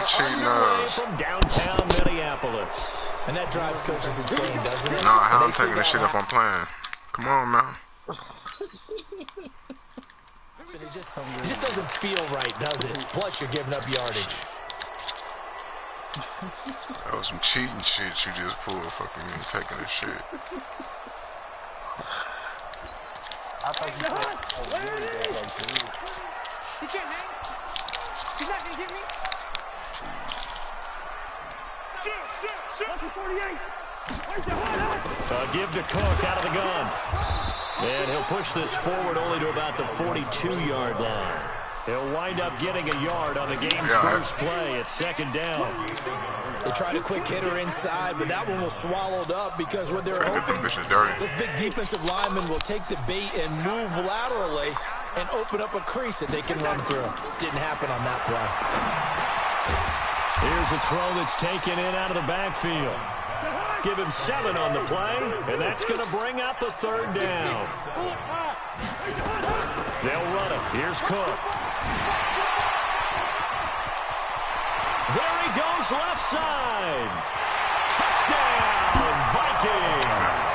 cheating us. From downtown Minneapolis. And that drives coaches insane, doesn't it? No, how I'm taking this shit up on playing. Come on, man. It just doesn't feel right, does it? Plus, you're giving up yardage. That was some cheating shit you just pulled, fucking me, taking this shit. I thought you said, oh, really bad, like, dude. He can't hang. He's not gonna get me. Give to Cook out of the gun. And he'll push this forward only to about the 42-yard line. He'll wind up getting a yard on the game's first play at second down. They tried a quick hitter inside, but that one was swallowed up because what they're hoping, this big defensive lineman will take the bait and move laterally and open up a crease that they can run through. Didn't happen on that play. Here's a throw that's taken in out of the backfield. Give him 7 on the play, and that's going to bring up a third down. They'll run it. Here's Cook. There he goes, left side. Touchdown, Vikings.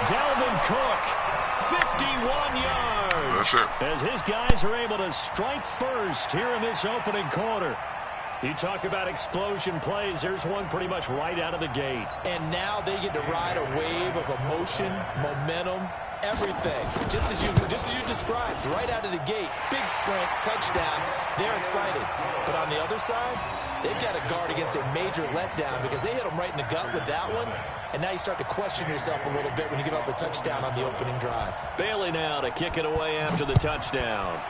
Dalvin Cook, 51 yards. As his guys are able to strike first here in this opening quarter. You talk about explosion plays. There's one pretty much right out of the gate. And now they get to ride a wave of emotion, momentum, everything. Just as you described, right out of the gate. Big sprint, touchdown. They're excited. But on the other side, they've got to guard against a major letdown because they hit them right in the gut with that one. And now you start to question yourself a little bit when you give up a touchdown on the opening drive. Bailey now to kick it away after the touchdown.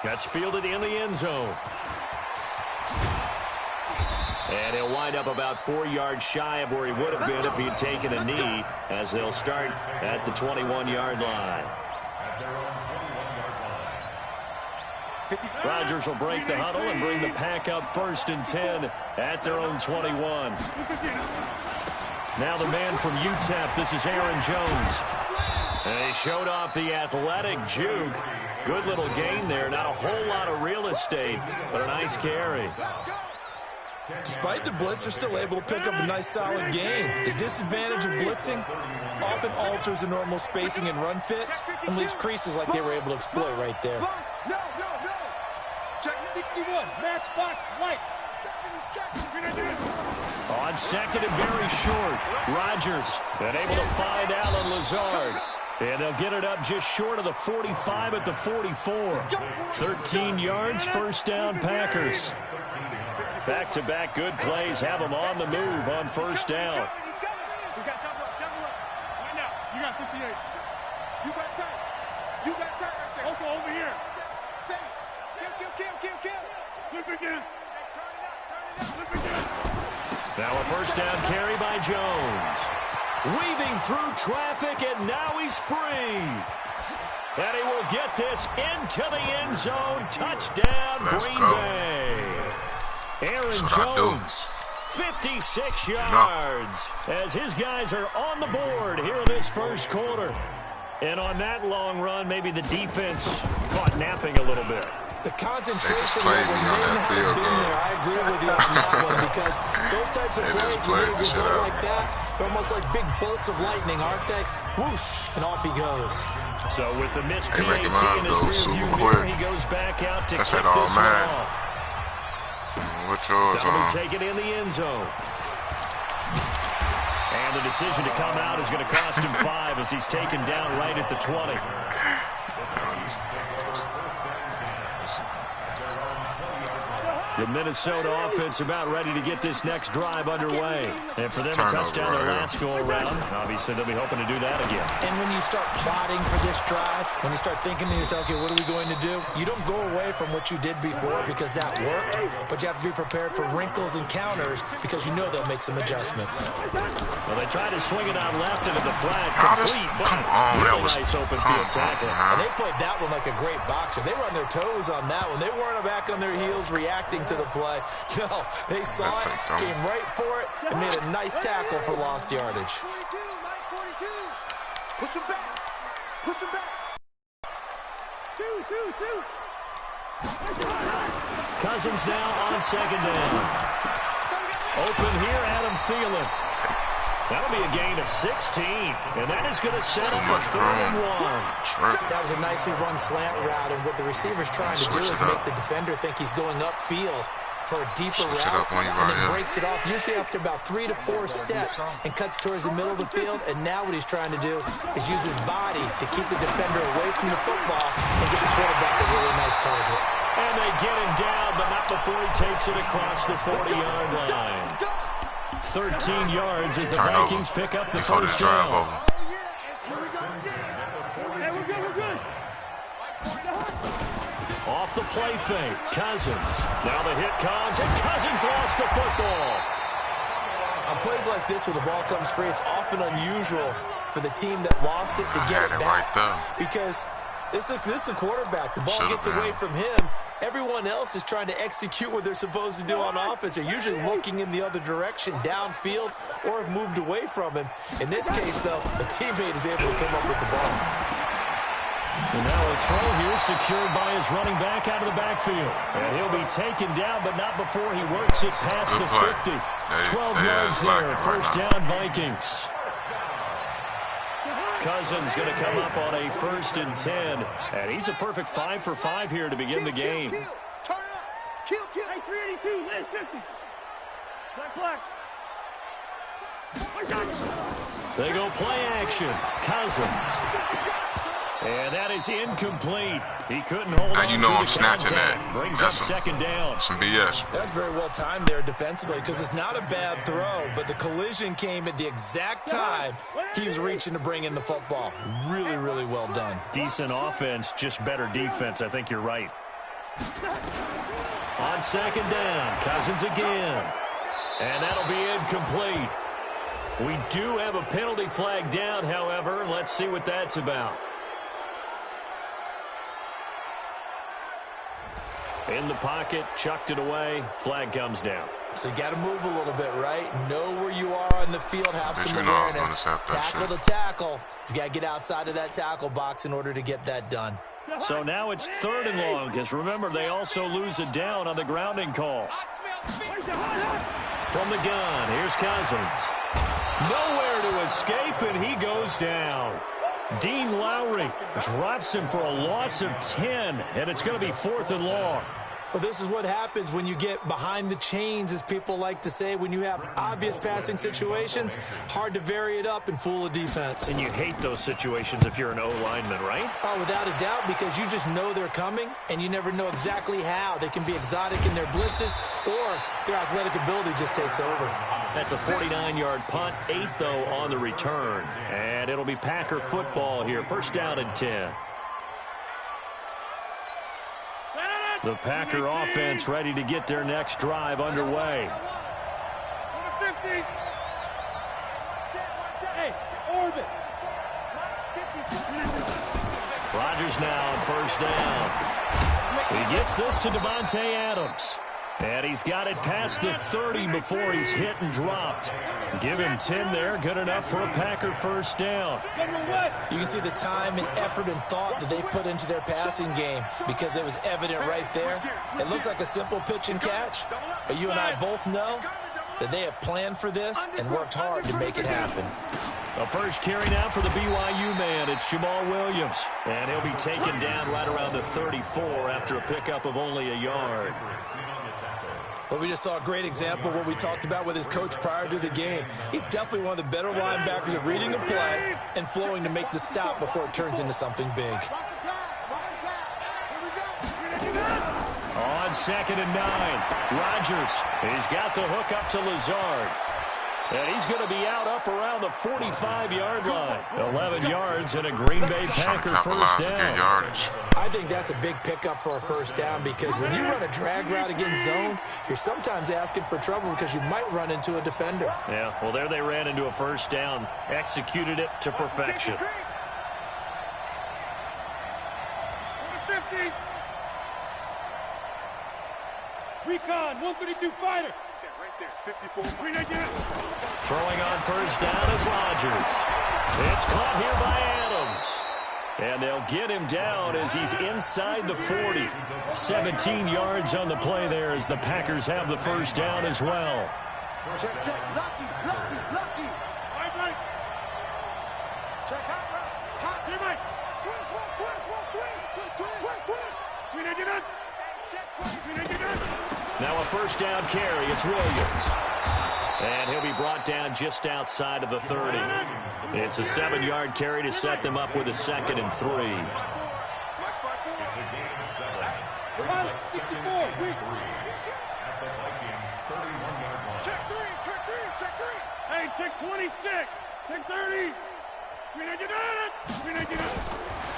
That's fielded in the end zone. And he'll wind up about 4 yards shy of where he would have been if he had taken a knee, as they'll start at the 21-yard line. Rodgers will break the huddle and bring the pack up 1st and 10 at their own 21. Now the man from UTEP, this is Aaron Jones. And he showed off the athletic juke. Good little gain there. Not a whole lot of real estate, but a nice carry. Despite the blitz, they're still able to pick up a nice, solid gain. The disadvantage of blitzing often alters the normal spacing and run fits and leaves creases like they were able to exploit right there. No. Check 61. Match box white. On second and very short, Rodgers and able to find Alan Lazard. And they'll get it up just short of the 45 at the 44. 13 yards, first down, Packers. Back-to-back good plays have them on the move on first down. We got double up. Right now, you got 58. You got tight. right there. Okay, over here. Say, kill. Flip again. Turn it up. Flip again. Now a first down carry by Jones. Weaving through traffic, and now he's free. And he will get this into the end zone. Touchdown, Green Bay. Aaron Jones, 56 yards, as his guys are on the board here in this first quarter. And on that long run, maybe the defense caught napping a little bit. The concentration level may not have been there. I agree with you on that one, because those types of plays, when they result like that, they're almost like big bolts of lightning, aren't they? Whoosh, and off he goes. So with the missed PAT in his rearview mirror, he goes back out to kick this one off. That'll be taken in the end zone. And the decision to come out is going to cost him 5 as he's taken down right at the 20. The Minnesota offense about ready to get this next drive underway. And for them to touch down their last go-around, obviously they'll be hoping to do that again. And when you start plotting for this drive, when you start thinking to yourself, okay, what are we going to do? You don't go away from what you did before because that worked, but you have to be prepared for wrinkles and counters because you know they'll make some adjustments. Well, they tried to swing it out left into the flat, complete, but really nice open field tackle. And they played that one like a great boxer. They were on their toes on that one. They weren't back on their heels reacting to the play. No, they saw it, came right for it, and made a nice tackle for lost yardage. 42, Mike 42. Push him back. 2. Cousins now on second down. Open here, Adam Thielen. That'll be a gain of 16, and that is going to set up a 3rd and 1. That was a nicely run slant route, and what the receiver's trying to do is make the defender think he's going upfield for a deeper route, and then breaks it off, usually after about 3 to 4 steps, and cuts towards the middle of the field. And now what he's trying to do is use his body to keep the defender away from the football and get the quarterback a really nice target. And they get him down, but not before he takes it across the 40-yard line. 13 yards as the Vikings pick up the first down. Off the play fake, Cousins. Now the hit comes, and Cousins lost the football. On plays like this where the ball comes free, it's often unusual for the team that lost it to get it back. Because this is a quarterback. The ball gets away from him. Everyone else is trying to execute what they're supposed to do on offense. They're usually looking in the other direction, downfield, or have moved away from him. In this case, though, the teammate is able to come up with the ball. And now a throw here secured by his running back out of the backfield. And he'll be taken down, but not before he works it past the 50. 12 yards here, first down Vikings. Cousins going to come up on a 1st and 10. And he's a perfect 5 for 5 here to begin the game. Turn up. Kill. Hey, 382, last 50. Black. They go play action. Cousins. And that is incomplete. He couldn't hold on. Now you know I'm snatching that. Brings up second down. Some BS. That's very well timed there defensively, because it's not a bad throw, but the collision came at the exact time he was reaching to bring in the football. Really, really well done. Decent offense, just better defense. I think you're right. On second down, Cousins again. And that'll be incomplete. We do have a penalty flag down, however. Let's see what that's about. In the pocket, chucked it away, flag comes down. So you got to move a little bit, right? Know where you are on the field, have some awareness. Tackle to tackle. You got to get outside of that tackle box in order to get that done. So now it's 3rd and long, because remember, they also lose a down on the grounding call. From the gun, here's Cousins. Nowhere to escape, and he goes down. Dean Lowry drops him for a loss of 10, and it's going to be 4th and long. Well, this is what happens when you get behind the chains, as people like to say. When you have obvious passing situations, hard to vary it up and fool a defense. And you hate those situations if you're an O-lineman, right? Oh, without a doubt, because you just know they're coming, and you never know exactly how. They can be exotic in their blitzes, or their athletic ability just takes over. That's a 49-yard punt, 8, though, on the return. And it'll be Packer football here, 1st down and 10. The Packer offense ready to get their next drive underway. Rodgers now on 1st down. He gets this to Devontae Adams. And he's got it past the 30 before he's hit and dropped. Give him 10 there. Good enough for a Packer 1st down. You can see the time and effort and thought that they put into their passing game, because it was evident right there. It looks like a simple pitch and catch, but you and I both know that they have planned for this and worked hard to make it happen. The first carry now for the BYU man. It's Jamal Williams. And he'll be taken down right around the 34 after a pickup of only a yard. Well, we just saw a great example of what we talked about with his coach prior to the game. He's definitely one of the better linebackers at reading a play and flowing to make the stop before it turns into something big. On 2nd and 9, Rodgers. He's got the hook up to Lazard. And he's going to be out up around the 45-yard line. 11 yards and a Green Bay Packer 1st down. I think that's a big pickup for a 1st down, because when you run a drag route against zone, you're sometimes asking for trouble because you might run into a defender. Yeah, well, there they ran into a 1st down, executed it to perfection. 50. Recon, 132 fighter. Right there, 54. Throwing on 1st down is Rodgers. It's caught here by Adams. And they'll get him down as he's inside the 40. 17 yards on the play there as the Packers have the first down as well. Check, check. Lucky. Right. Check, hot. Here, Mike. Twist. Now a first down carry. It's Williams. And he'll be brought down just outside of the 30. It's a 7-yard carry to set them up with a 2nd and 3. Check 3. Hey, check 26. Check 30.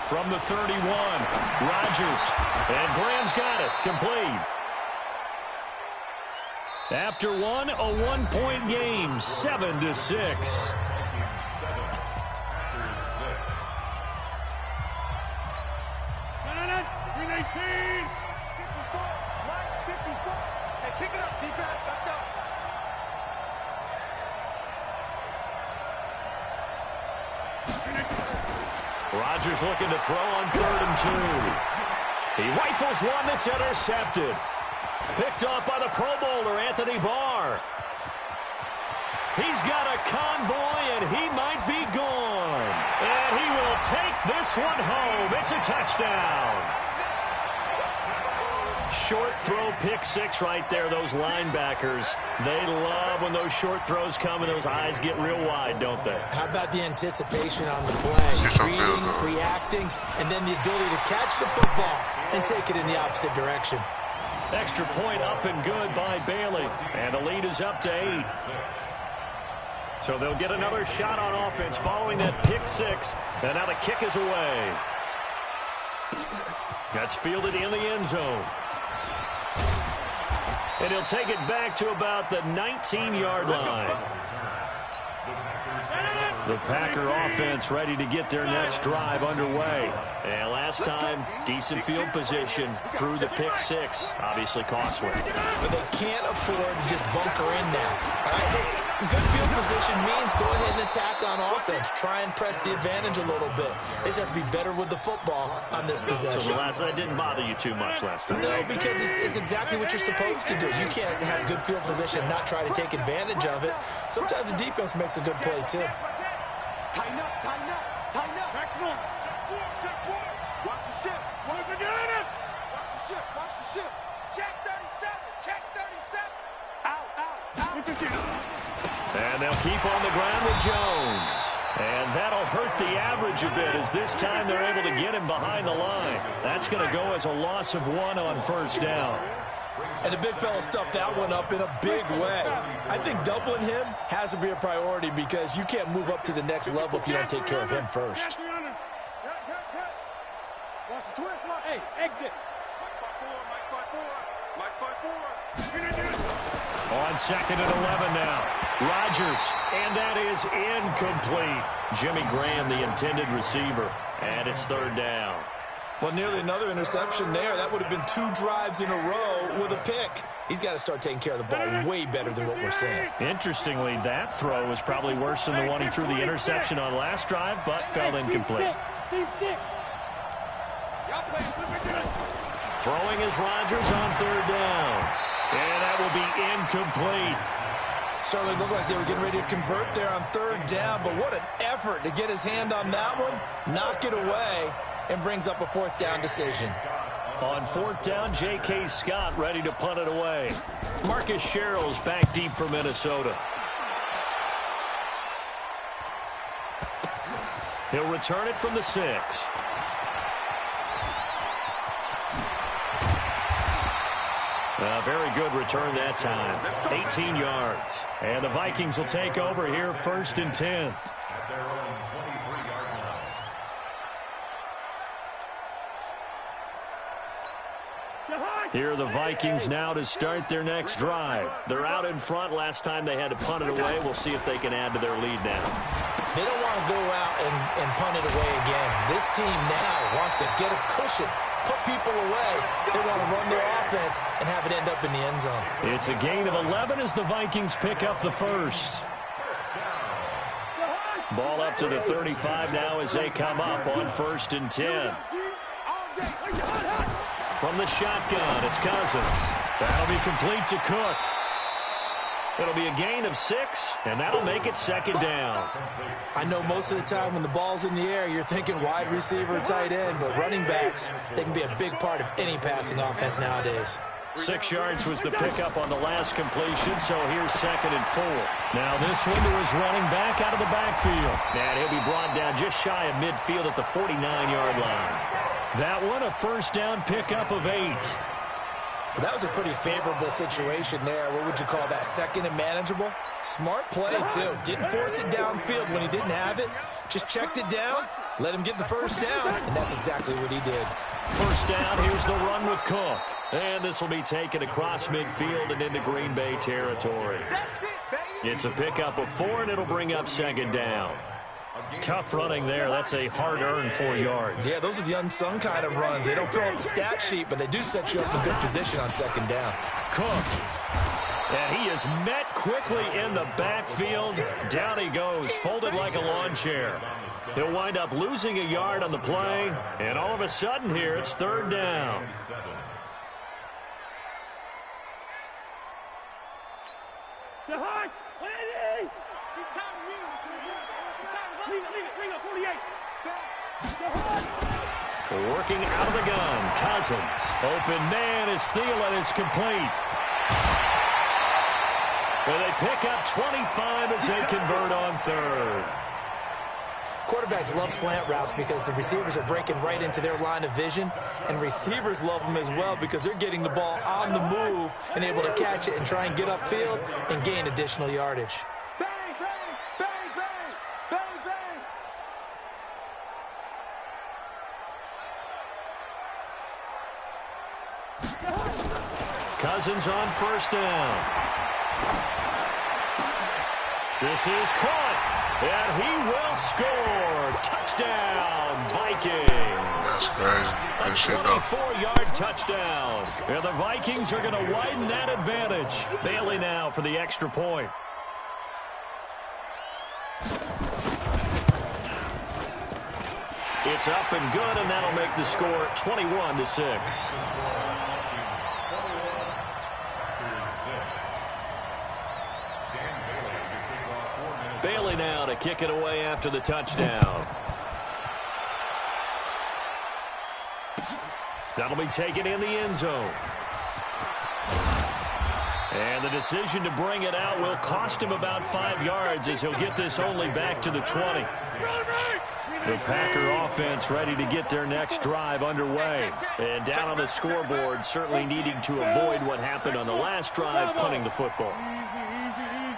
From the 31, Rodgers. And Graham's got it. Complete. After one, a 1-point game, 7-6. Hey, pick it up, defense. Let's go. Rodgers looking to throw on 3rd and 2. He rifles one that's intercepted. Picked off by the Pro Bowler, Anthony Barr. He's got a convoy, and he might be gone. And he will take this one home. It's a touchdown. Short throw, pick 6 right there. Those linebackers, they love when those short throws come and those eyes get real wide, don't they? How about the anticipation on the play? Reading, reacting, and then the ability to catch the football and take it in the opposite direction. Extra point up and good by Bailey. And the lead is up to 8. So they'll get another shot on offense following that pick 6. And now the kick is away. That's fielded in the end zone. And he'll take it back to about the 19-yard line. The Packer offense ready to get their next drive underway. And last time, decent field position through the pick 6. Obviously costly. But they can't afford to just bunker in now. All right? Good field position means go ahead and attack on offense. Try and press the advantage a little bit. They just have to be better with the football on this possession. So that didn't bother you too much last time. No, because it's exactly what you're supposed to do. You can't have good field position and not try to take advantage of it. Sometimes the defense makes a good play, too. Tighten up. Back north. Check 4. Watch the ship. Watch the ship. Check 37. Out. And they'll keep on the ground with Jones. And that'll hurt the average a bit as this time they're able to get him behind the line. That's going to go as a loss of 1 on first down. And the big fella stuffed that one up in a big way. I think doubling him has to be a priority because you can't move up to the next level if you don't take care of him first. Watch the twist. Hey, exit. Mike 5-4. On 2nd and 11 now. Rodgers, and that is incomplete. Jimmy Graham, the intended receiver, and it's 3rd down. Well, nearly another interception there. That would have been 2 drives in a row with a pick. He's got to start taking care of the ball way better than what we're seeing. Interestingly, that throw was probably worse than the one he threw the interception on last drive, but fell incomplete. Throwing is Rodgers on 3rd down. And that will be incomplete. Certainly looked like they were getting ready to convert there on 3rd down, but what an effort to get his hand on that one, knock it away, and brings up a 4th down decision. On 4th down, J.K. Scott ready to punt it away. Marcus Sherrill's back deep for Minnesota. He'll return it from the 6. A very good return that time. 18 yards. And the Vikings will take over here 1st and 10. Here are the Vikings now to start their next drive. They're out in front. Last time they had to punt it away. We'll see if they can add to their lead now. They don't want to go out and punt it away again. This team now wants to get a cushion, put people away. They want to run their offense and have it end up in the end zone. It's a gain of 11 as the Vikings pick up the first. Ball up to the 35 now as they come up on 1st and 10. From the shotgun, it's Cousins. That'll be complete to Cook. It'll be a gain of 6, and that'll make it 2nd down. I know most of the time when the ball's in the air, you're thinking wide receiver, tight end, but running backs, they can be a big part of any passing offense nowadays. 6 yards was the pickup on the last completion, so here's 2nd and 4. Now this one to his running back out of the backfield. And he'll be brought down just shy of midfield at the 49-yard line. That one, a 1st down pickup of 8. Well, that was a pretty favorable situation there. What would you call that, 2nd and manageable? Smart play, too. Didn't force it downfield when he didn't have it. Just checked it down, let him get the 1st down, and that's exactly what he did. 1st down, here's the run with Cook. And this will be taken across midfield and into Green Bay territory. It's a pickup of 4, and it'll bring up 2nd down. Tough running there. That's a hard-earned 4 yards. Yeah, those are the unsung kind of runs. They don't fill up the stat sheet, but they do set you up in good position on 2nd down. Cook. And he is met quickly in the backfield. Down he goes, folded like a lawn chair. He'll wind up losing a yard on the play, and all of a sudden here, it's 3rd down. Working out of the gun, Cousins. Open man is Thielen. It's complete. And they pick up 25 as they convert on 3rd. Quarterbacks love slant routes because the receivers are breaking right into their line of vision, and receivers love them as well because they're getting the ball on the move and able to catch it and try and get upfield and gain additional yardage. Cousins on 1st down. This is caught, and he will score. Touchdown, Vikings. That's crazy. Good shit, though. A 24-yard touchdown. And the Vikings are going to widen that advantage. Bailey now for the extra point. It's up and good, and that'll make the score 21-6. Bailey now to kick it away after the touchdown. That'll be taken in the end zone. And the decision to bring it out will cost him about 5 yards as he'll get this only back to the 20. The Packer offense ready to get their next drive underway. And down on the scoreboard, certainly needing to avoid what happened on the last drive, punting the football.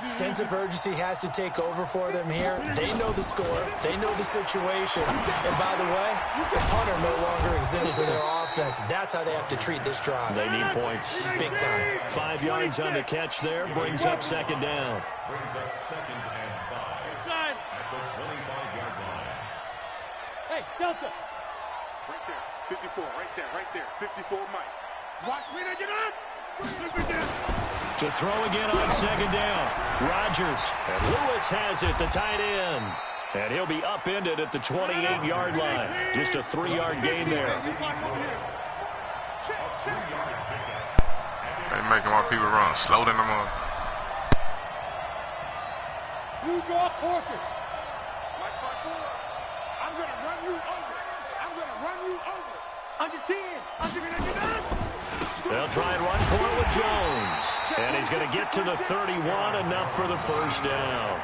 Sense of urgency has to take over for them here. They know the score. They know the situation. And by the way, the punter no longer exists for their offense. That's how they have to treat this drive. They need points. Big time. 5 yards on the catch there. Brings up 2nd down. Brings up 2nd and 5 at the 25-yard line. Hey, Delta. Right there. 54. Right there. 54, Mike. Watch me to get up. To throw again on 2nd down. Rodgers. And Lewis has it, the tight end. And he'll be upended at the 28-yard line. Just a 3-yard gain there. They making my people run. Slow them up. You draw Corker. I'm going to run you over. Under 10. Under 10. They'll try and run for it with Jones. And he's going to get to the 31, enough for the 1st down.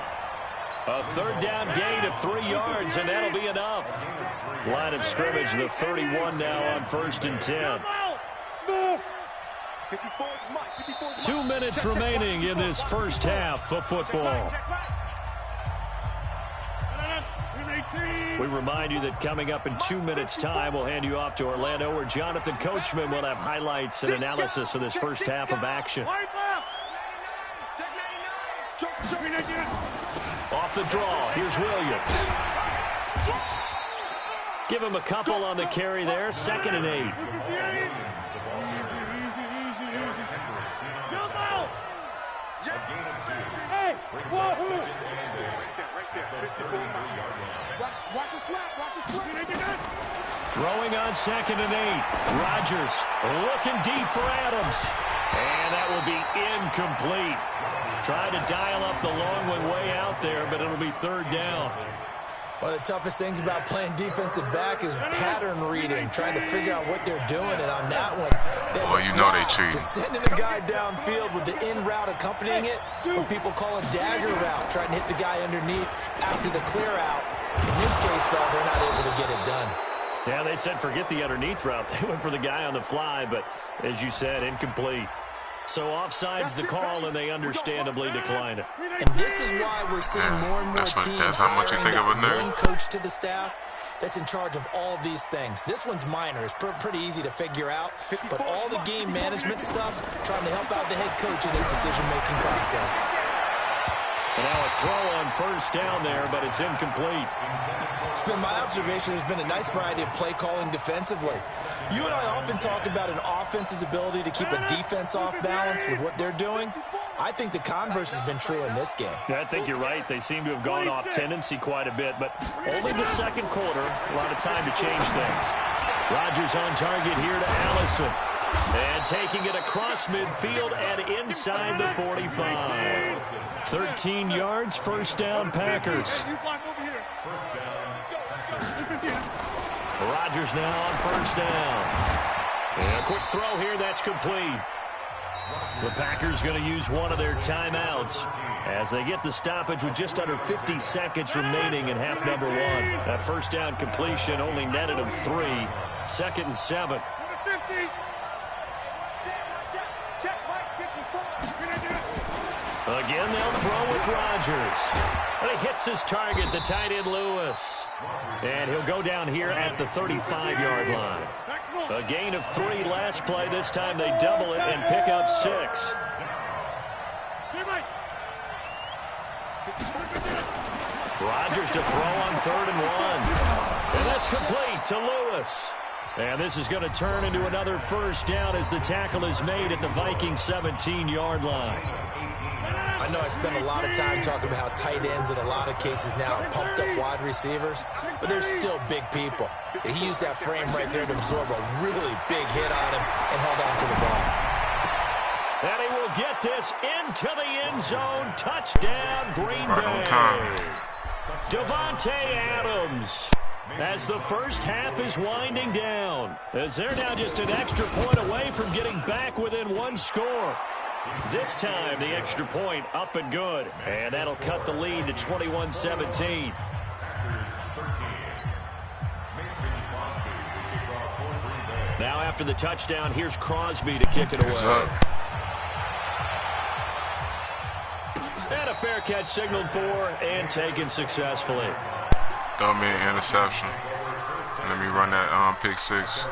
A 3rd down gain of 3 yards, and that'll be enough. Line of scrimmage, the 31 now on 1st and 10. 2 minutes remaining in this first half of football. We remind you that coming up in 2 minutes' time, we'll hand you off to Orlando, where Jonathan Coachman will have highlights and analysis of this first half of action. Off the draw, here's Williams. Give him a couple on the carry there, 2nd and 8. Hey, whoa, right there, 54 miles. Watch it slap, watch it slap. Throwing on 2nd and 8. Rodgers looking deep for Adams. And that will be incomplete. Trying to dial up the long one way out there, but it'll be 3rd down. One of the toughest things about playing defensive back is pattern reading, trying to figure out what they're doing. And on that one, you know they cheat. Just sending a guy downfield with the in route accompanying it, what people call a dagger route, trying to hit the guy underneath after the clear out. In this case, though, they're not able to get it done. Yeah, they said forget the underneath route. They went for the guy on the fly, but as you said, incomplete. So offside's the call, and they understandably declined it. And this is why we're seeing more and more teams that's how much you think of a nerd. one coach to the staff that's in charge of all these things. This one's minor. It's pretty easy to figure out. But all the game management stuff, trying to help out the head coach in his decision-making process. And now a throw on 1st down there, but it's incomplete. It's been my observation there's been a nice variety of play calling defensively. You and I often talk about an offense's ability to keep a defense off balance with what they're doing. I think the converse has been true in this game. Yeah, I think you're right. They seem to have gone off tendency quite a bit, but only the 2nd quarter. A lot of time to change things. Rodgers on target here to Allison. And taking it across midfield and inside the 45. 13 yards, 1st down, Packers. Rodgers now on 1st down. And a quick throw here, that's complete. The Packers going to use one of their timeouts as they get the stoppage with just under 50 seconds remaining in half number 1. That 1st down completion only netted them 3. 2nd and 7. Again, they'll throw with Rodgers. And he hits his target, the tight end Lewis. And he'll go down here at the 35-yard line. A gain of 3 last play. This time they double it and pick up 6. Rodgers to throw on 3rd and 1. And that's complete to Lewis. And this is going to turn into another 1st down as the tackle is made at the Vikings 17-yard line. I know I spend a lot of time talking about how tight ends in a lot of cases now are pumped up wide receivers, but they're still big people. He used that frame right there to absorb a really big hit on him and held on to the ball. And he will get this into the end zone. Touchdown, Green Bay. Davante Adams. As the first half is winding down, as they're now just an extra point away from getting back within 1 score. This time, the extra point up and good. And that'll cut the lead to 21-17. Now after the touchdown, here's Crosby to kick it away. And a fair catch signaled for and taken successfully. Throw me an interception. Let me run that pick 6.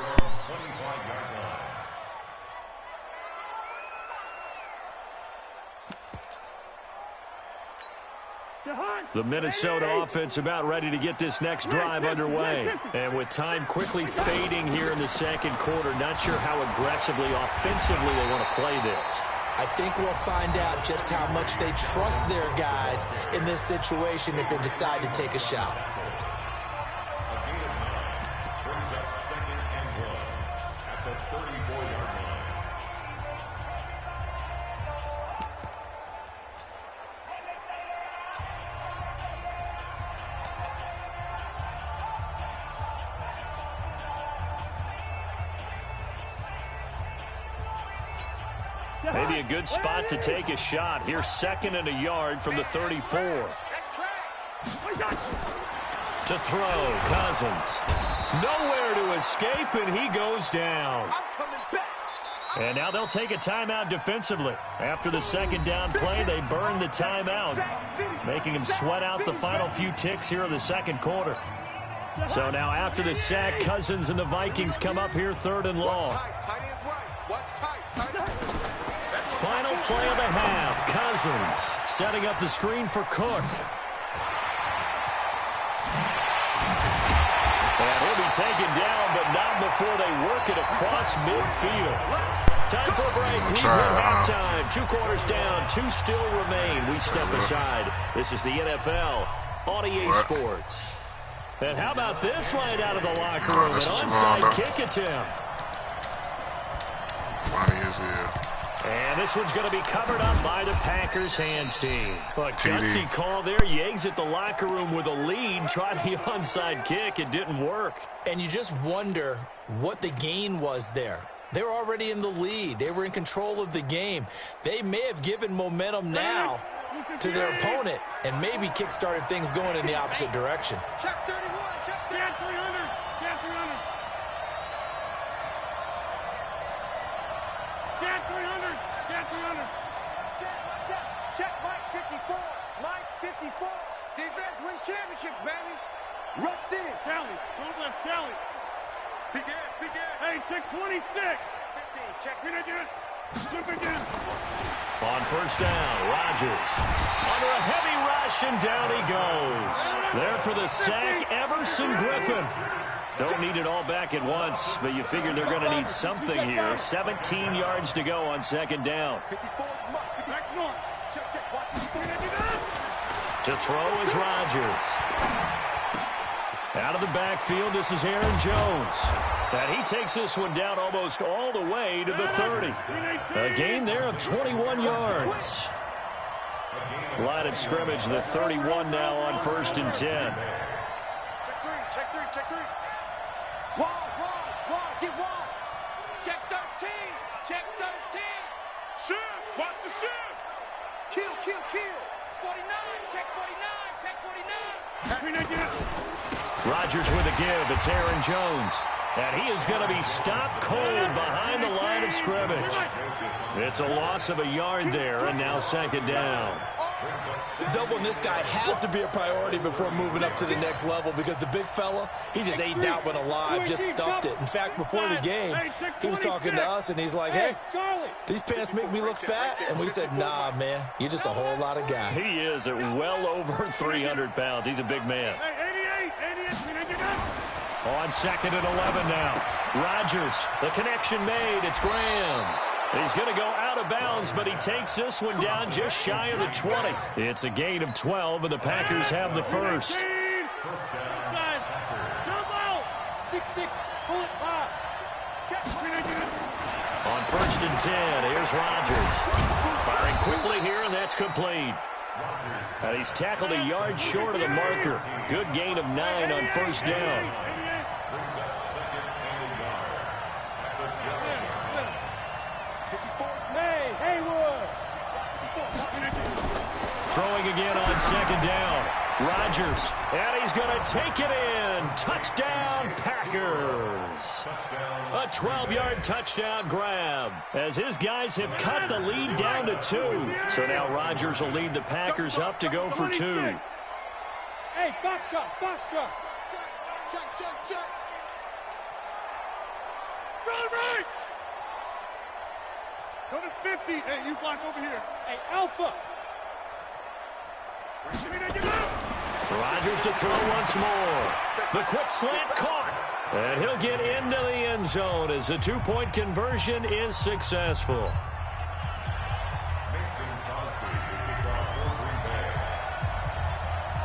The Minnesota offense about ready to get this next drive underway. And with time quickly fading here in the 2nd quarter, not sure how aggressively, offensively they want to play this. I think we'll find out just how much they trust their guys in this situation if they decide to take a shot. Maybe a good spot to take a shot. Here's 2nd and a yard from the 34. To throw, Cousins. Nowhere to escape, and he goes down. And now they'll take a timeout defensively. After the 2nd down play, they burn the timeout, making them sweat out the final few ticks here in the 2nd quarter. So now after the sack, Cousins and the Vikings come up here 3rd and long. Final play of the half. Cousins setting up the screen for Cook. And he'll be taken down, but not before they work it across midfield. Time for a break. We've hit halftime. 2 quarters down. 2 still remain. We step aside. This is the NFL on EA Sports. And how about this right out of the locker room? An onside kick attempt. And this one's going to be covered up by the Packers hands team. A gutsy call there. You exit the locker room with a lead. Try the onside kick. It didn't work. And you just wonder what the gain was there. They were already in the lead. They were in control of the game. They may have given momentum now to their opponent and maybe kick-started things going in the opposite direction. Check 31. Check 300. Check 300. Check 300. Check 300. Check Mike 54. Mike 54. Defense wins championships, baby. Rush City. Kelly. Don't left Kelly. Begin. Hey, check 26. 15. Check it again. Look again. On first down, Rodgers. Under a heavy rush, and down he goes. There for the sack, Everson Griffin. Don't need it all back at once, but you figure they're going to need something here. 17 yards to go on second down. To throw is Rodgers. Out of the backfield, this is Aaron Jones. And he takes this one down almost all the way to the 30. A gain there of 21 yards. Line of scrimmage, the 31 now on 1st and 10. Check 3. Wall, get wall. Check 13. Check 13. Shift, watch the shift. Kill. 49, check 49. Rodgers with a give. It's Aaron Jones. And he is going to be stopped cold behind the line of scrimmage. It's a loss of a yard there, and now second down. Doubling this guy has to be a priority before moving up to the next level because the big fella, he just ate that one alive, just stuffed it. In fact, before the game, he was talking to us, and he's like, hey, these pants make me look fat. And we said, nah, man, you're just a whole lot of guy. He is at well over 300 pounds. He's a big man. On 2nd and 11 now. Rodgers, the connection made. It's Graham. He's going to go out of bounds, but he takes this one down just shy of the 20. It's a gain of 12, and the Packers have the first. On 1st and 10, here's Rodgers. Firing quickly here, and that's complete. And he's tackled a yard short of the marker. Good gain of 9 on 1st down. Throwing again on 2nd down. Rodgers, and he's going to take it in. Touchdown, Packers. A 12-yard touchdown grab as his guys have cut the lead down to 2. So now Rodgers will lead the Packers up to go for 2. Hey, box truck. Check. Run right. Go to 50. Hey, you block over here. Hey, Alpha. Rodgers to throw once more. The quick slant caught. And he'll get into the end zone as the 2-point conversion is successful.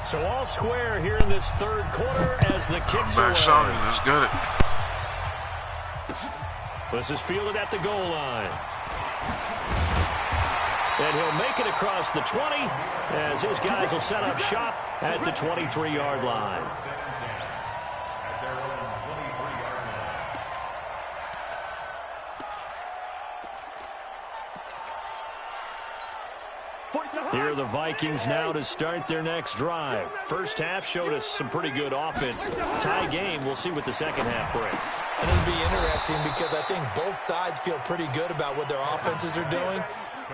So all square here in this 3rd quarter as the kicks away. Let's get it. This is fielded at the goal line. And he'll make it across the 20 as his guys will set up shop at the 23-yard line. Here are the Vikings now to start their next drive. First half showed us some pretty good offense. Tie game, we'll see what the second half brings. And it'll be interesting because I think both sides feel pretty good about what their offenses are doing.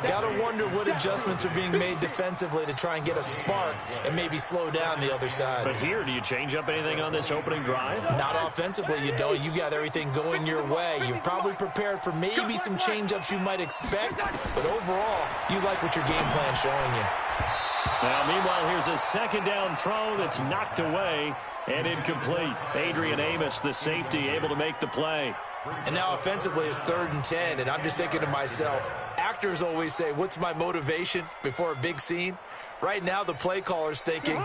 Got to wonder what adjustments are being made defensively to try and get a spark and maybe slow down the other side. But here, do you change up anything on this opening drive? Not offensively, you don't. You got everything going your way. You've probably prepared for maybe some change-ups you might expect, but overall, you like what your game plan's showing you. Now, meanwhile, here's a 2nd down throw that's knocked away and incomplete. Adrian Amos, the safety, able to make the play. And now offensively it's 3rd and 10, and I'm just thinking to myself, actors always say, what's my motivation before a big scene? Right now the play caller's thinking,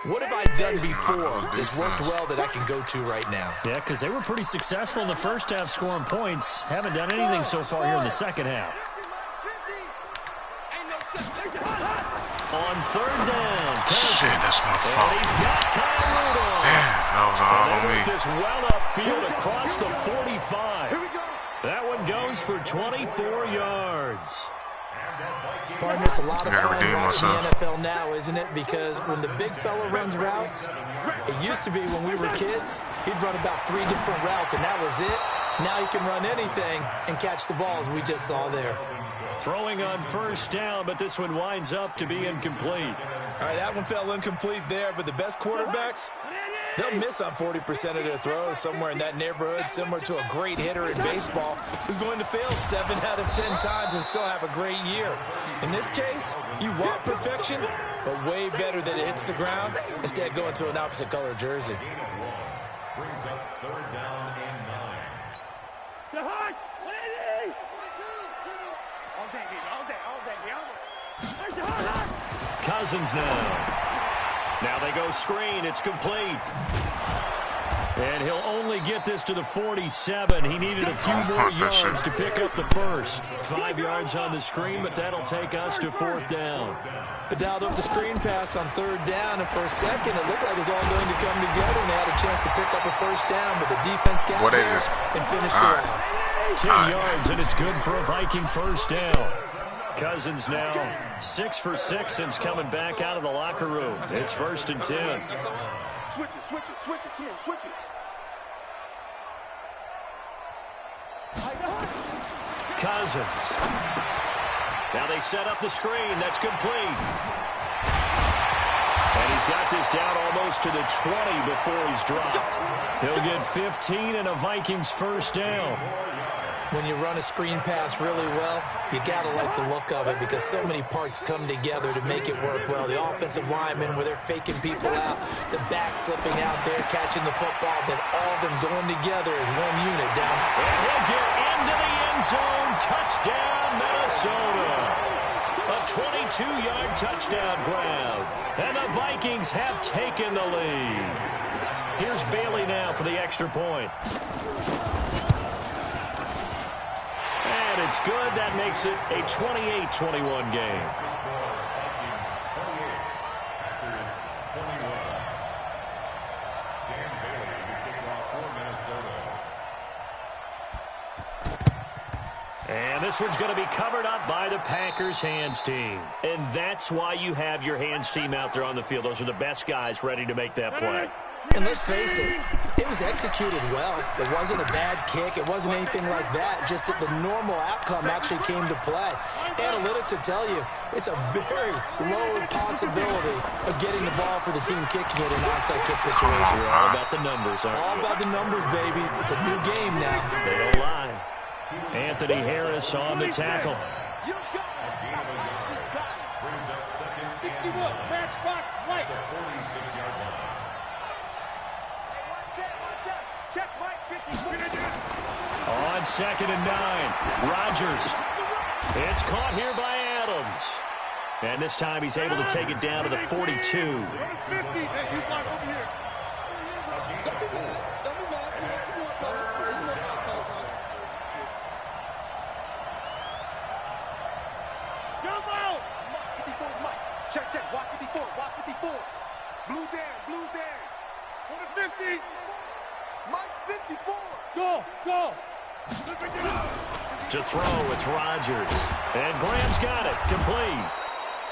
what have I done before that's worked well that I can go to right now? Yeah, because they were pretty successful in the first half scoring points. Haven't done anything so far here in the second half. On 3rd down. Shit, that's my fault. And he's got Kyle Rudolph. Damn, that was all on me. This well upfield across the 45. That one goes for 24 yards. Partner, it's a lot of I gotta fun redeem watching the myself. NFL now, isn't it? Because when the big fella runs routes, it used to be when we were kids, he'd run about 3 different routes, and that was it. Now he can run anything and catch the ball, as we just saw there. Throwing on 1st down, but this one winds up to be incomplete. All right, that one fell incomplete there, but the best quarterbacks, they'll miss on 40% of their throws, somewhere in that neighborhood, similar to a great hitter in baseball who's going to fail 7 out of 10 times and still have a great year. In this case, you want perfection, but way better that it hits the ground instead of going to an opposite color jersey. Brings up 3rd down and 9. Cousins now. Now they go screen. It's complete. And he'll only get this to the 47. He needed a few more yards to pick up the first. 5 yards on the screen, but that'll take us to 4th down. They dialed up the screen pass on 3rd down, and for a second it looked like it was all going to come together, and they had a chance to pick up a 1st down, but the defense got What there is this? and finished it off. 10 yards, and it's good for a Viking 1st down. Cousins now 6 for 6 since coming back out of the locker room. It's 1st and 10. Switch it. Come on, switch it. Cousins. Now they set up the screen. That's complete. And he's got this down almost to the 20 before he's dropped. He'll get 15 and a Vikings 1st down. When you run a screen pass really well, you got to like the look of it because so many parts come together to make it work well. The offensive linemen, where they're faking people out, the back slipping out there, catching the football, then all of them going together as one unit down. And he'll get into the end zone. Touchdown, Minnesota. A 22-yard touchdown grab. And the Vikings have taken the lead. Here's Bailey now for the extra point. And it's good. That makes it a 28-21 game. And this one's going to be covered up by the Packers hands team. And that's why you have your hands team out there on the field. Those are the best guys ready to make that play. And let's face it, it was executed well. It wasn't a bad kick. It wasn't anything like that. Just that the normal outcome actually came to play. Analytics will tell you it's a very low possibility of getting the ball for the team kicking it in an onside kick situation. You're all about the numbers, aren't you? All about the numbers, baby. It's a new game now. They don't lie. Anthony Harris on the tackle. You got it. Brings up 2nd 61. Matchbox right. 46-yard line. Check Mike 50. On 2nd and 9, Rodgers. It's caught here by Adams. And this time he's able to take it down to the 42. 50. Hey, you block over here. Check. Walk 54. Blue down. On the 50. Mike 54. Go. To throw, it's Rodgers. And Graham's got it, complete.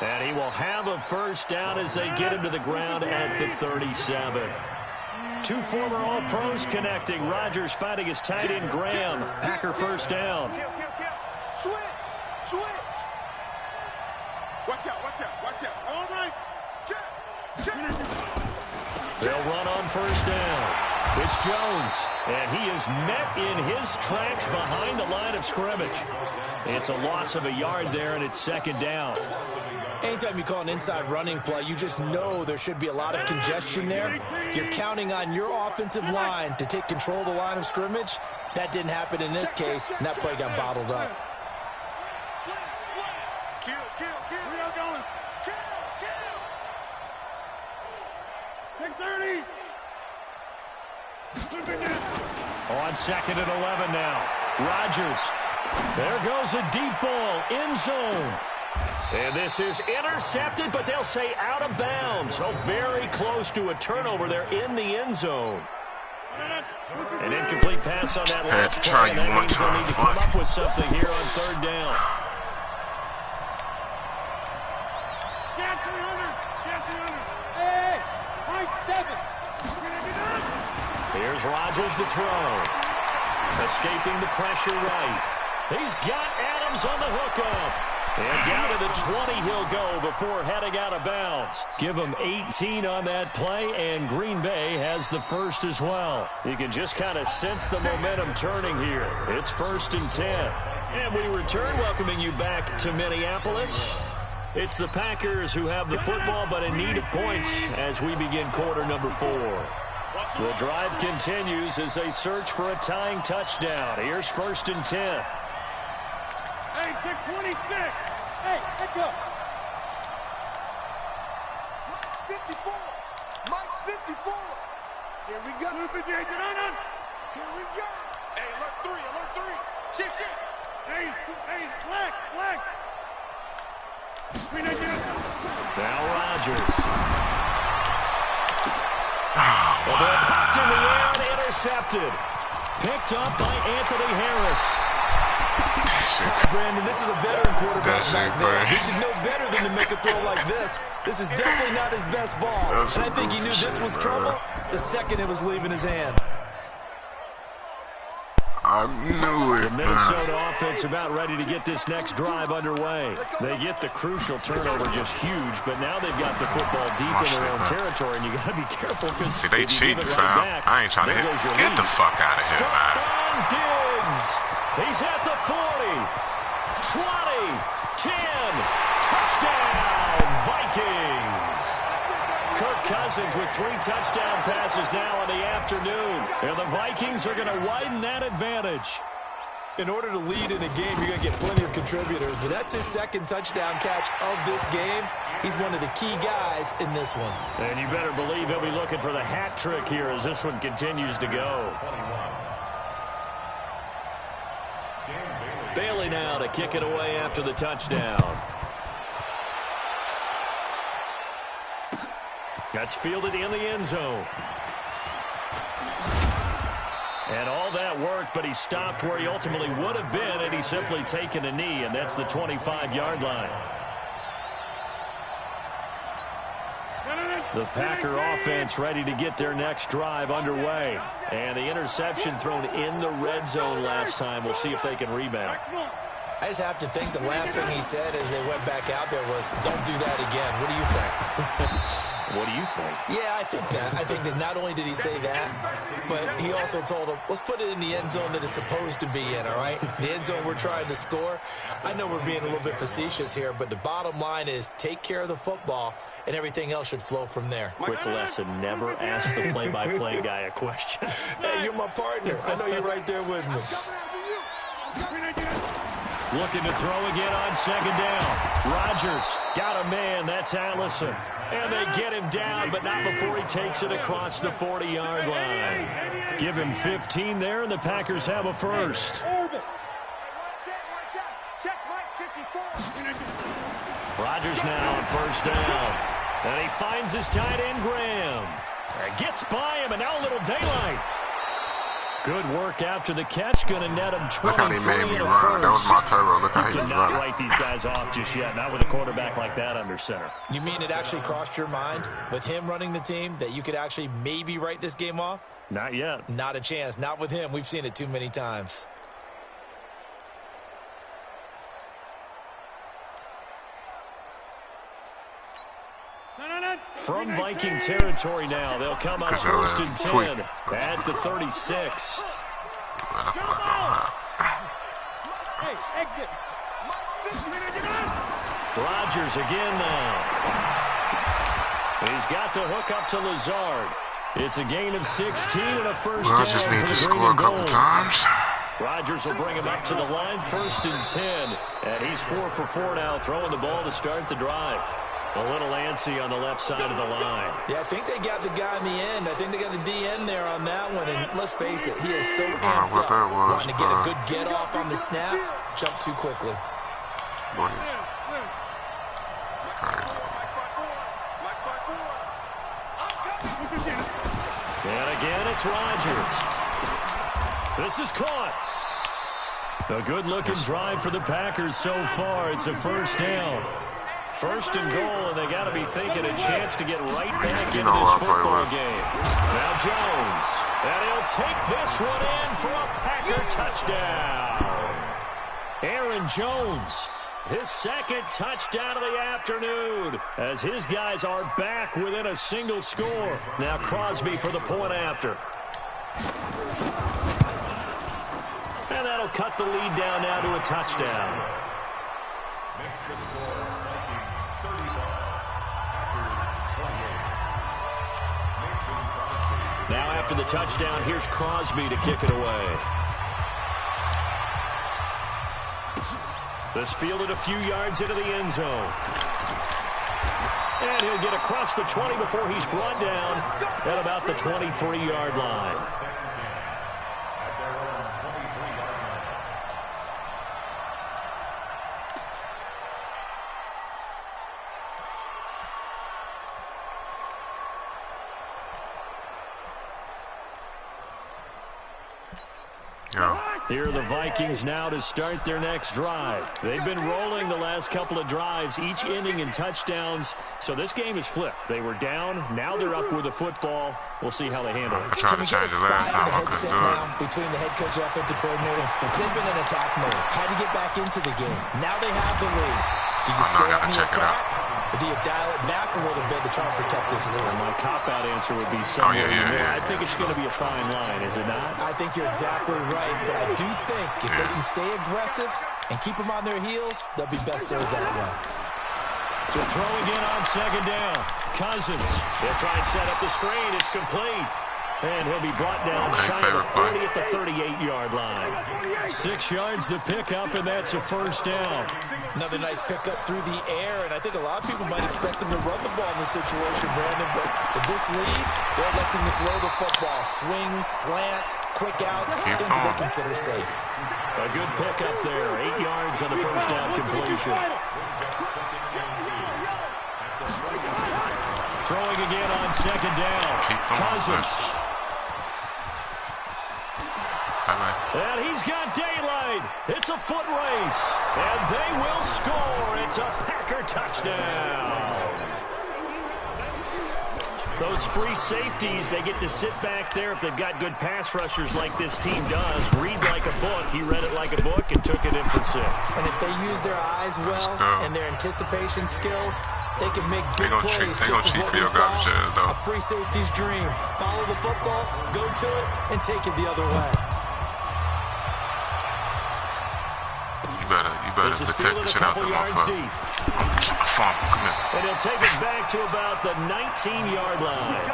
And he will have a 1st down as they get him to the ground at the 37. 2 former All-Pros connecting. Rodgers fighting his tight end Graham. Packer 1st down. Switch. Watch out. All right. Check. They'll run on 1st down. It's Jones, and he is met in his tracks behind the line of scrimmage. It's a loss of a yard there, and it's 2nd down. Anytime you call an inside running play, you just know there should be a lot of congestion there. You're counting on your offensive line to take control of the line of scrimmage, That didn't happen in this case, and that play got bottled up. Kill. We are going. Kill. 630. On 2nd and 11 now. Rodgers. There goes a deep ball. End zone. And this is intercepted, but they'll say out of bounds. So very close to a turnover there in the end zone. An incomplete pass on that last play. That means they'll need to come up with something here on 3rd down. Here's Rodgers to throw. Escaping the pressure right. He's got Adams on the hookup. And down to the 20 he'll go before heading out of bounds. Give him 18 on that play, and Green Bay has the first as well. You can just kind of sense the momentum turning here. It's 1st and 10. And we return, welcoming you back to Minneapolis. It's the Packers who have the football, but in need of points as we begin quarter number 4. The drive continues as they search for a tying touchdown. Here's 1st and 10. Hey, 626. Hey, let's go. Mike 54. Mike 54. Here we go. Here we go. Hey, alert 3. Shift. Hey, flag. Now Rodgers. The ball popped in the air and intercepted. Picked up by Anthony Harris. Brandon, this is a veteran quarterback back there. He should know better than to make a throw like this. This is definitely not his best ball. And I think he knew this was trouble the second it was leaving his hand. I knew it. The Minnesota offense about ready to get this next drive underway. They get the crucial turnover, just huge, but now they've got the football deep in their own territory, and you got to be careful because they cheating, fam. I ain't trying to hit. Get the fuck out of here, man. Diggs. He's at the 40, 20, 10, touchdown, Vikings. Kirk Cousins with 3 touchdown passes now in the afternoon. And the Vikings are going to widen that advantage. In order to lead in a game, you're going to get plenty of contributors, but that's his 2nd touchdown catch of this game. He's one of the key guys in this one. And you better believe he'll be looking for the hat trick here as this one continues to go. Bailey now to kick it away after the touchdown. That's fielded in the end zone. And all that worked, but he stopped where he ultimately would have been, and he's simply taken a knee, and that's the 25-yard line. The Packer offense ready to get their next drive underway. And the interception thrown in the red zone last time. We'll see if they can rebound. I just have to think the last thing he said as they went back out there was, don't do that again. What do you think? What do you think? Yeah, I think that. I think that not only did he say that, but he also told him, let's put it in the end zone that it's supposed to be in, all right? The end zone we're trying to score. I know we're being a little bit facetious here, but the bottom line is take care of the football, and everything else should flow from there. Quick lesson, never ask the play-by-play guy a question. Hey, you're my partner. I know you're right there with me. Looking to throw again on 2nd down. Rodgers got a man. That's Allison. And they get him down, but not before he takes it across the 40-yard line. Give him 15 there, and the Packers have a first. Rodgers now on 1st down. And he finds his tight end, Graham. Gets by him, and now a little daylight. Good work after the catch. Going to net him 23 Look how he made me in a run. first. That was my turbo. Look how he You was cannot running. write these guys off just yet. Not with a quarterback like that under center. You mean it actually crossed your mind with him running the team that you could actually maybe write this game off? Not yet. Not a chance. Not with him. We've seen it too many times. From Viking territory now, they'll come out 1st and 10 at the 36. Hey, exit. Rodgers again now. He's got the hook up to Lazard. It's a gain of 16 and a first Well, I down just need for to the green score a and couple gold. times. Rodgers will bring him up to the line, 1st and 10. And he's 4 for 4 now, throwing the ball to start the drive. A little antsy on the left side of the line. Yeah, I think they got the guy in the end. I think they got the DN there on that one. And let's face it, he is so amped what that up, was, wanting to get a good get off on the snap, jump too quickly. Boy. And again, it's Rodgers. This is caught. A good-looking drive for the Packers so far. It's a first down. 1st and goal, and they got to be thinking a chance to get right back into this football game. Now Jones, and he'll take this one in for a Packer touchdown. Aaron Jones, his 2nd touchdown of the afternoon, as his guys are back within a single score. Now Crosby for the point after. And that'll cut the lead down now to a touchdown. Now after the touchdown, here's Crosby to kick it away. This fielded a few yards into the end zone. And he'll get across the 20 before he's brought down at about the 23-yard line. Here are the Vikings now to start their next drive. They've been rolling the last couple of drives, each inning in touchdowns. So this game is flipped. They were down. Now they're up with the football. We'll see how they handle it. I tried to change it last time. I couldn't do it. Between the head coach and offensive coordinator, they've been in attack mode. Had to get back into the game. Now they have the lead. Do you stay on the attack? Or do you dial it back a little bit to try and protect this lead? My cop-out answer would be somewhere in the middle. I think it's going to be a fine line, is it not? I think you're exactly right, but I do think if they can stay aggressive and keep them on their heels, they'll be best served that way. To throw again on 2nd down. Cousins. They'll try and set up the screen. It's complete. And he'll be brought down shy of the 40 at the 38-yard line. 6 yards the pickup, and that's a first down. Another nice pickup through the air, and I think a lot of people might expect them to run the ball in this situation, Brandon, but with this lead, they're electing to throw the football. Swings, slants, quick outs, things that they consider safe. A good pickup there. 8 yards on the first down completion. Throwing again on 2nd down. Cousins. And he's got daylight. It's a foot race. And they will score. It's a Packer touchdown. Those free safeties, they get to sit back there if they've got good pass rushers like this team does. Read like a book. He read it like a book and took it in for 6. And if they use their eyes well and their anticipation skills, they can make big plays just as what we saw. A free safety's dream. Follow the football, go to it, and take it the other way. You better protect the shit out of the motherfucker. Come here. And he'll take it back to about the 19-yard line.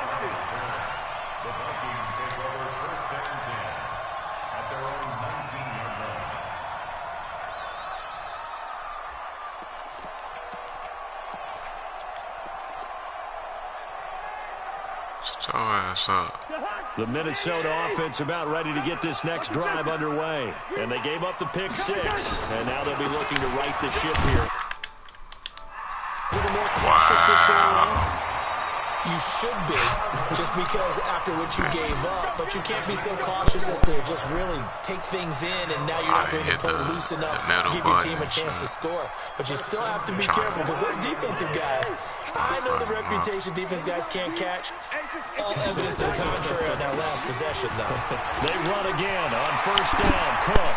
Shut your ass up. The Minnesota offense about ready to get this next drive underway. And they gave up the pick 6. And now they'll be looking to right the ship here. A little more cautious this go around. You should be, just because after what you gave up, but you can't be so cautious as to just really take things in, and now you're not going to play loose enough to give your team a chance to score. But you still have to be careful, because those defensive guys, I know the reputation defense guys can't catch. All evidence to the contrary on that last possession, though. They run again on first down. Cook.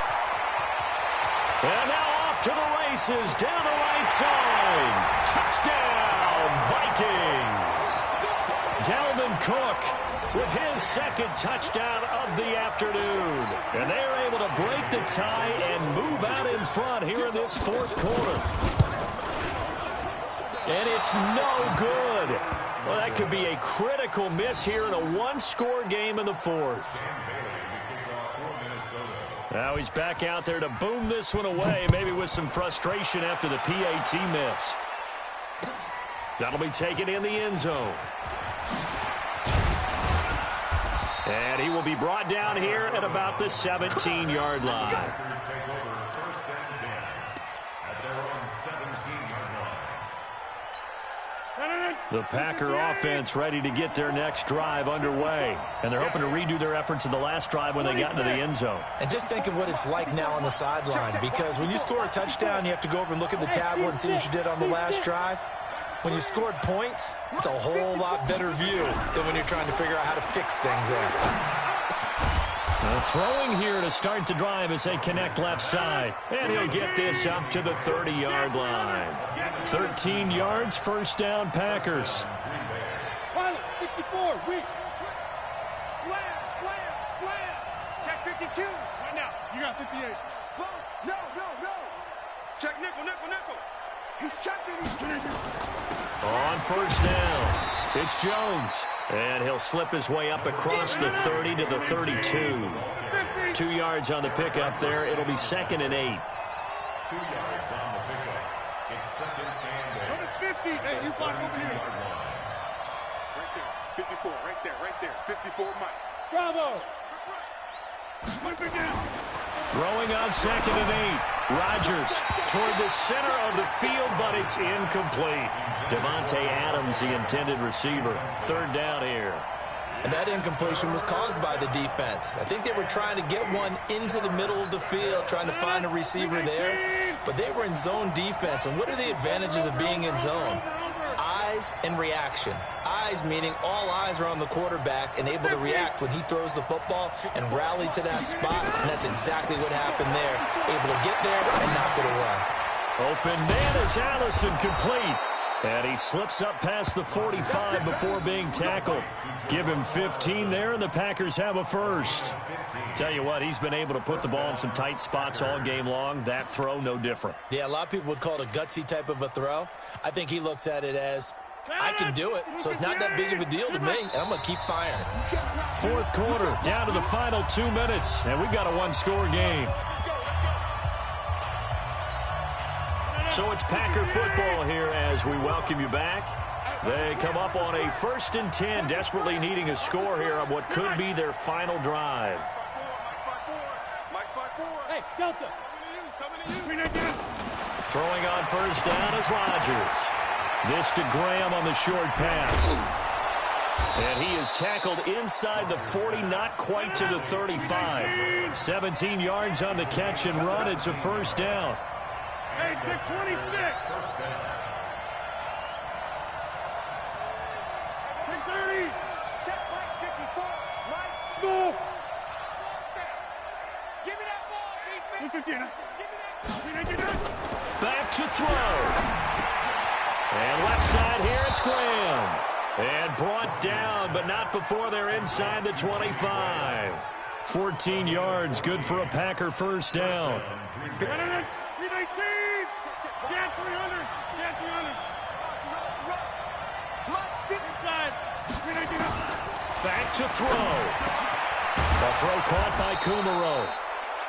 And now off to the races, down the right side. Touchdown, Vikings. Dalvin Cook with his 2nd touchdown of the afternoon. And they're able to break the tie and move out in front here in this 4th quarter. And it's no good. Well, that could be a critical miss here in a one-score game in the fourth. Now he's back out there to boom this one away, maybe with some frustration after the PAT miss. That'll be taken in the end zone. And he will be brought down here at about the 17-yard line. The Packer offense ready to get their next drive underway. And they're hoping to redo their efforts in the last drive when they got into the end zone. And just think of what it's like now on the sideline, because when you score a touchdown, you have to go over and look at the tablet and see what you did on the last drive. When you scored points, it's a whole lot better view than when you're trying to figure out how to fix things there. Throwing here to start the drive as they connect left side. And he'll get this up to the 30-yard line. 13 yards, first down, Packers. Marley, 64, weak. Slam, slam, slam. Check 52. Right now, you got 58. Close. No. Check nickel. He's checking, On first down, it's Jones. And he'll slip his way up across the 30 to the 32. 2 yards on the pickup there. It'll be 2nd and 8. 2 yards on the pickup. It's 2nd and 8. 50. Hey, you block over here. Right there. 54. Right there. 54, Mike. Bravo. Put it down. Throwing on 2nd and 8. Rodgers toward the center of the field, but it's incomplete. Devontae Adams, the intended receiver. 3rd down here. And that incompletion was caused by the defense. I think they were trying to get one into the middle of the field, trying to find a receiver there. But they were in zone defense. And what are the advantages of being in zone? Eyes and reaction. Eyes meaning all eyes are on the quarterback and able to react when he throws the football and rally to that spot. And that's exactly what happened there. Able to get there and knock it away. Open man is Allison, complete. And he slips up past the 45 before being tackled. Give him 15 there, and the Packers have a first. Tell you what, he's been able to put the ball in some tight spots all game long. That throw, no different. Yeah, a lot of people would call it a gutsy type of a throw. I think he looks at it as, I can do it, so it's not that big of a deal to me, and I'm going to keep firing. Fourth quarter, down to the final 2 minutes, and we've got a one-score game. So it's Packer football here as we welcome you back. They come up on a 1st and 10, desperately needing a score here on what could be their final drive. Hey, Delta. Throwing on first down is Rodgers. This to Graham on the short pass. And he is tackled inside the 40, not quite to the 35. 17 yards on the catch and run. It's a first down. Hey, pick 26. Pick 30. Check Mike 54. Mike Small. Give me that ball, defense. Give me that. Back to throw. And left side here, it's Graham. And brought down, but not before they're inside the 25. 14 yards, good for a Packer first down. 319. Get 300. Get 300. Inside. 319. Back to throw. A throw caught by Kumaro.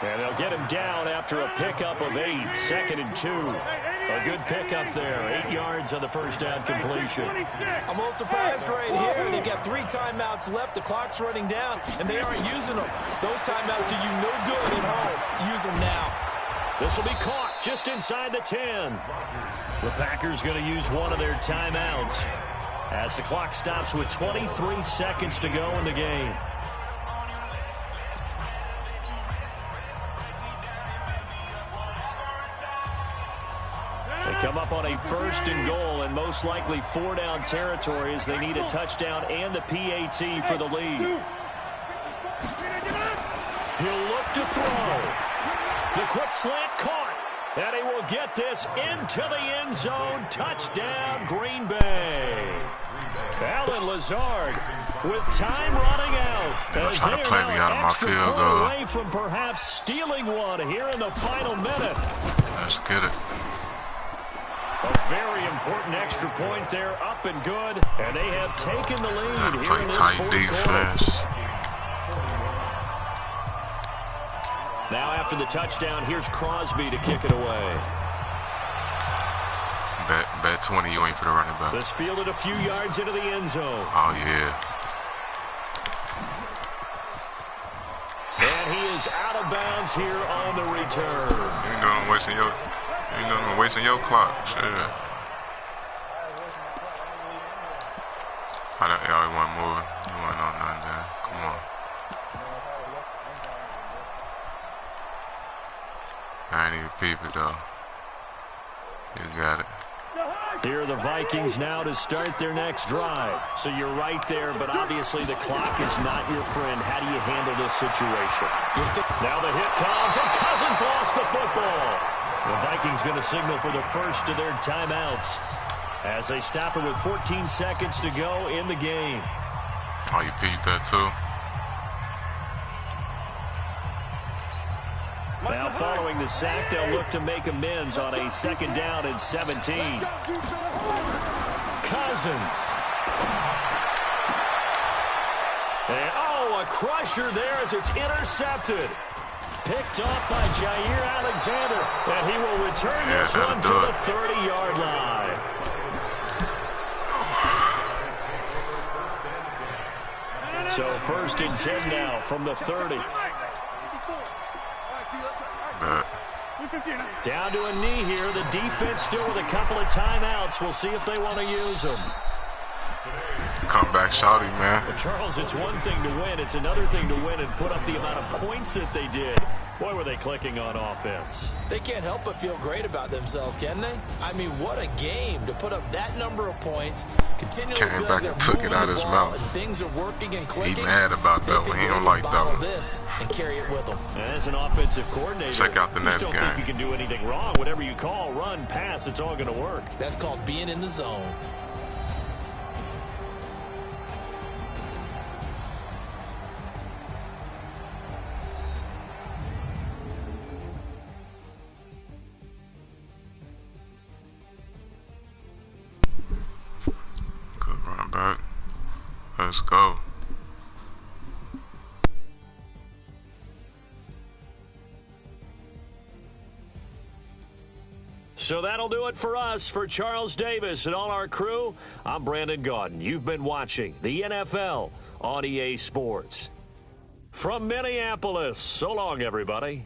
And they'll get him down after a pickup of 8. 2nd and 2. A good pickup there. 8 yards on the first down completion. I'm a little surprised right here. They got 3 timeouts left. The clock's running down, and they aren't using them. Those timeouts do you no good at home. Use them now. This will be caught just inside the 10. The Packers going to use one of their timeouts as the clock stops with 23 seconds to go in the game. They come up on a 1st and goal and most likely 4-down territory as they need a touchdown and the PAT for the lead. He'll look to throw. The quick slant caught. And he will get this into the end zone. Touchdown, Green Bay. Alan Lazard with time running out. They're trying to play me out of my field goal. Away from perhaps stealing one here in the final minute. Let's get it. A very important extra point there, up and good. And they have taken the lead here Play in this tight fourth defense. quarter. Now after the touchdown, here's Crosby to kick it away. Bet 20 you ain't for the running back. This fielded a few yards into the end zone. Oh, yeah. And he is out of bounds here on the return. You ain't doing wasting your clock. Shit. Y'all wasn't moving. You wasn't on nothing there. Come on. I ain't even peep it, though. You got it. Here are the Vikings now to start their next drive. So you're right there, but obviously the clock is not your friend. How do you handle this situation? Now the hit comes, and Cousins lost the football. The Vikings going to signal for the first of their timeouts as they stop it with 14 seconds to go in the game. Oh, you peeped that, too? Now following the sack, they'll look to make amends on a 2nd down and 17. Cousins. And, a crusher there as it's intercepted. Picked off by Jair Alexander. And he will return this one to the 30-yard line. So 1st and 10 now from the 30. Down to a knee here. The defense still with a couple of timeouts. We'll see if they want to use them. Come back shouty, man. Well, Charles, it's one thing to win. It's another thing to win and put up the amount of points that they did. Boy, were they clicking on offense. They can't help but feel great about themselves, can they? I mean, what a game to put up that number of points. Continually Came back and took it out of his mouth. And things are working and clicking. He mad about that one. He don't like that one. This and carry it with them. And as an offensive coordinator, check out the next you don't game. think you can do anything wrong. Whatever you call, run, pass, it's all going to work. That's called being in the zone. Good run back. Let's go. So that'll do it for us. For Charles Davis and all our crew, I'm Brandon Gaudin. You've been watching the NFL on EA Sports. From Minneapolis, so long, everybody.